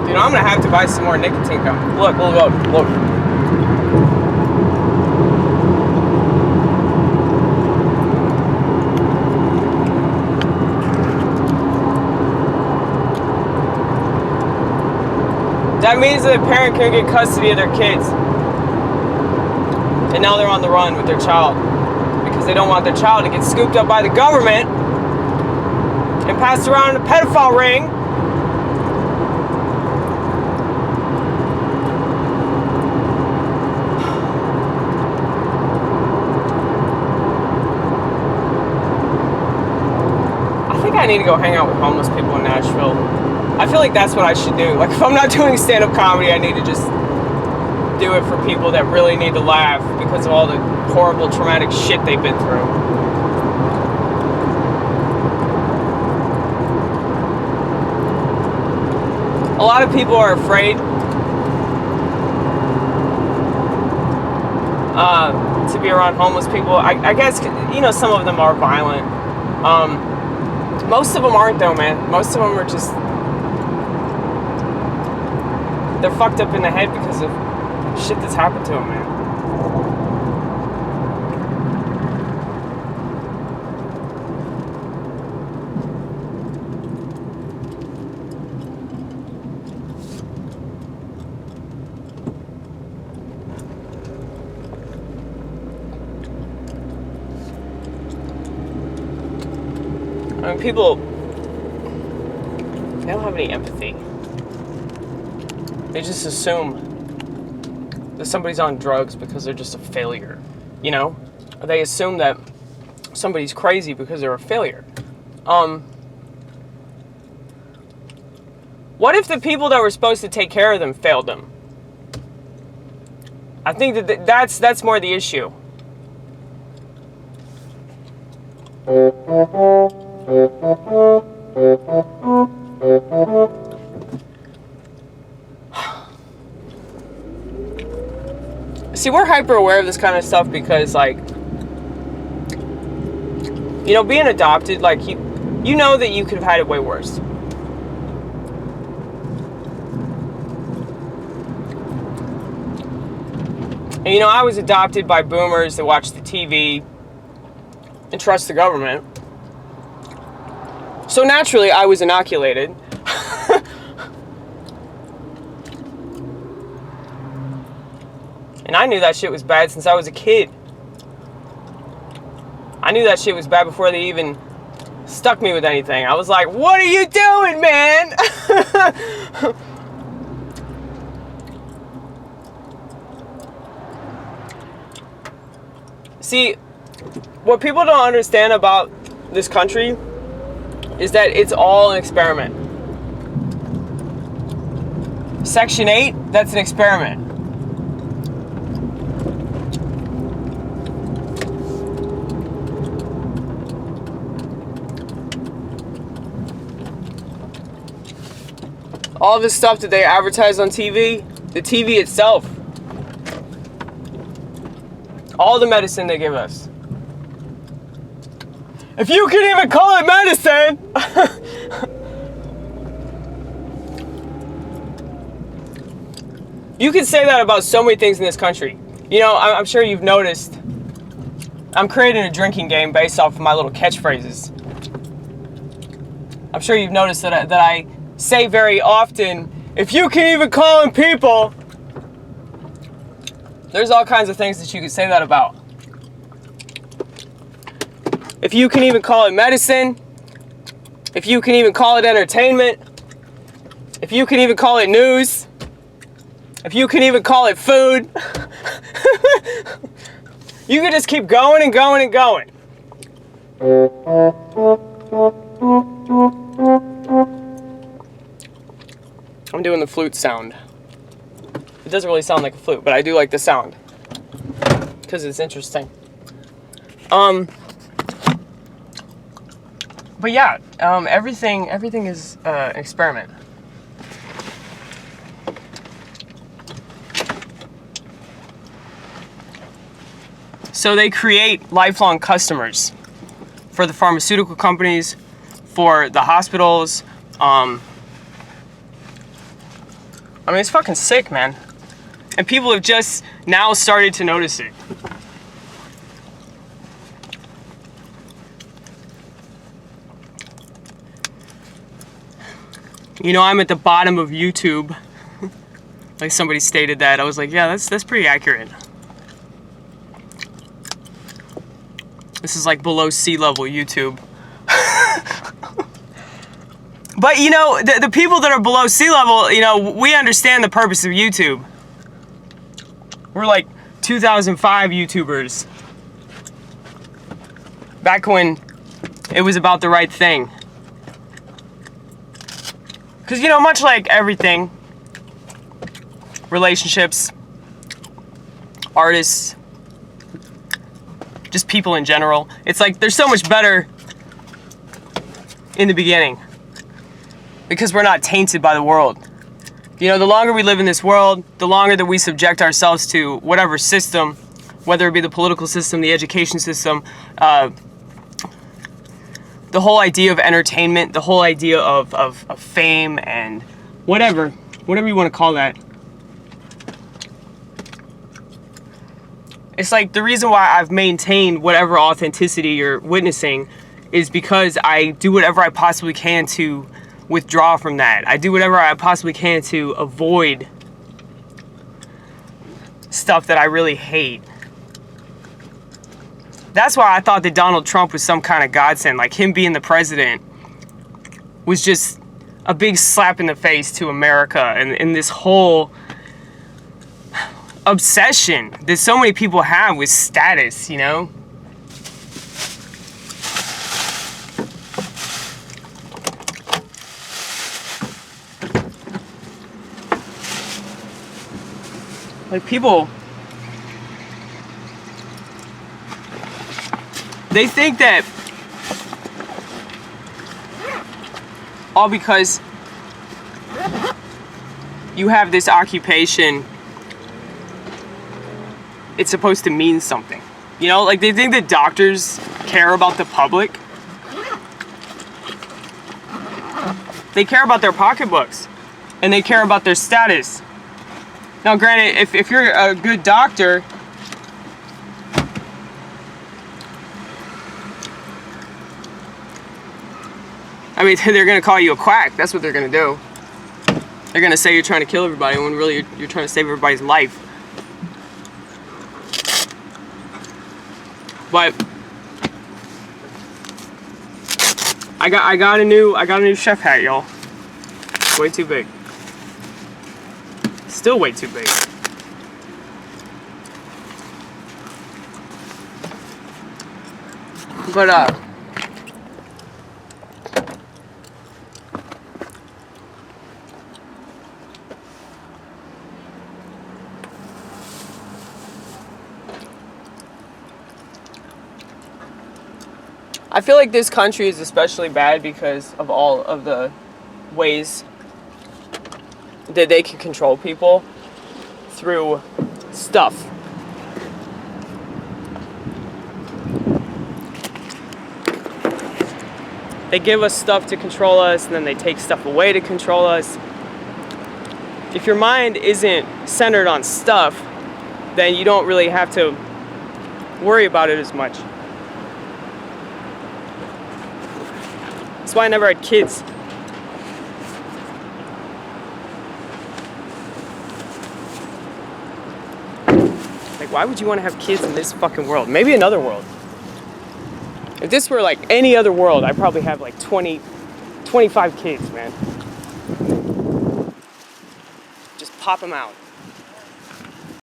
You know, I'm gonna have to buy some more nicotine gum. Look. That means that a parent can get custody of their kids. And now they're on the run with their child. Because they don't want their child to get scooped up by the government and passed around in a pedophile ring. I think I need to go hang out with homeless people in Nashville. I feel like that's what I should do. Like, if I'm not doing stand-up comedy, I need to just do it for people that really need to laugh because of all the horrible, traumatic shit they've been through. A lot of people are afraid to be around homeless people. I guess, you know, some of them are violent. Most of them aren't, though, man. Most of them are just... they're fucked up in the head because of shit that's happened to them, man. I mean, people, they don't have any empathy. They just assume that somebody's on drugs because they're just a failure, you know? They assume that somebody's crazy because they're a failure. What if the people that were supposed to take care of them failed them? I think that's more the issue. See, we're hyper aware of this kind of stuff because, like, you know, being adopted, like, you know that you could have had it way worse. And, you know, I was adopted by boomers that watch the TV and trust the government. So naturally, I was inoculated. And I knew that shit was bad since I was a kid. I knew that shit was bad before they even stuck me with anything. I was like, what are you doing, man? See, what people don't understand about this country is that it's all an experiment. Section 8, that's an experiment. All this stuff that they advertise on TV, the TV itself, all the medicine they give us. If you can even call it medicine! You can say that about so many things in this country. You know, I'm sure you've noticed, I'm creating a drinking game based off of my little catchphrases. I'm sure you've noticed that I say very often, if you can even call them people. There's all kinds of things that you could say that about. If you can even call it medicine, if you can even call it entertainment, if you can even call it news, if you can even call it food, you can just keep going and going and going. I'm doing the flute sound. It doesn't really sound like a flute, but I do like the sound because it's interesting. But yeah, everything is an experiment. So they create lifelong customers for the pharmaceutical companies, for the hospitals, I mean, it's fucking sick, man. And people have just now started to notice it. You know, I'm at the bottom of YouTube. Like somebody stated that. I was like, yeah, that's pretty accurate. This is like below sea level YouTube. But you know, the people that are below sea level, you know, we understand the purpose of YouTube. We're like 2005 YouTubers. Back when it was about the right thing. Because, you know, much like everything, relationships, artists, just people in general, it's like they're so much better in the beginning. Because we're not tainted by the world. You know, the longer we live in this world, the longer that we subject ourselves to whatever system, whether it be the political system, the education system, the whole idea of entertainment, the whole idea of fame and whatever you want to call that. It's like the reason why I've maintained whatever authenticity you're witnessing is because I do whatever I possibly can to withdraw from that. I do whatever I possibly can to avoid stuff that I really hate. That's why I thought that Donald Trump was some kind of godsend. Like, him being the president was just a big slap in the face to America and this whole obsession that so many people have with status, you know? Like, people, they think that all because you have this occupation, it's supposed to mean something. You know, like, they think that doctors care about the public. They care about their pocketbooks, and they care about their status. Now, granted, if you're a good doctor, I mean, they're going to call you a quack. That's what they're going to do. They're going to say you're trying to kill everybody when really you're trying to save everybody's life. But I got a new chef hat, y'all. It's way too big. Still way too big. But I feel like this country is especially bad because of all of the ways that they can control people through stuff. They give us stuff to control us, and then they take stuff away to control us. If your mind isn't centered on stuff, then you don't really have to worry about it as much. That's why I never had kids. Like, why would you want to have kids in this fucking world? Maybe another world. If this were like any other world, I'd probably have like 20, 25 kids, man. Just pop them out.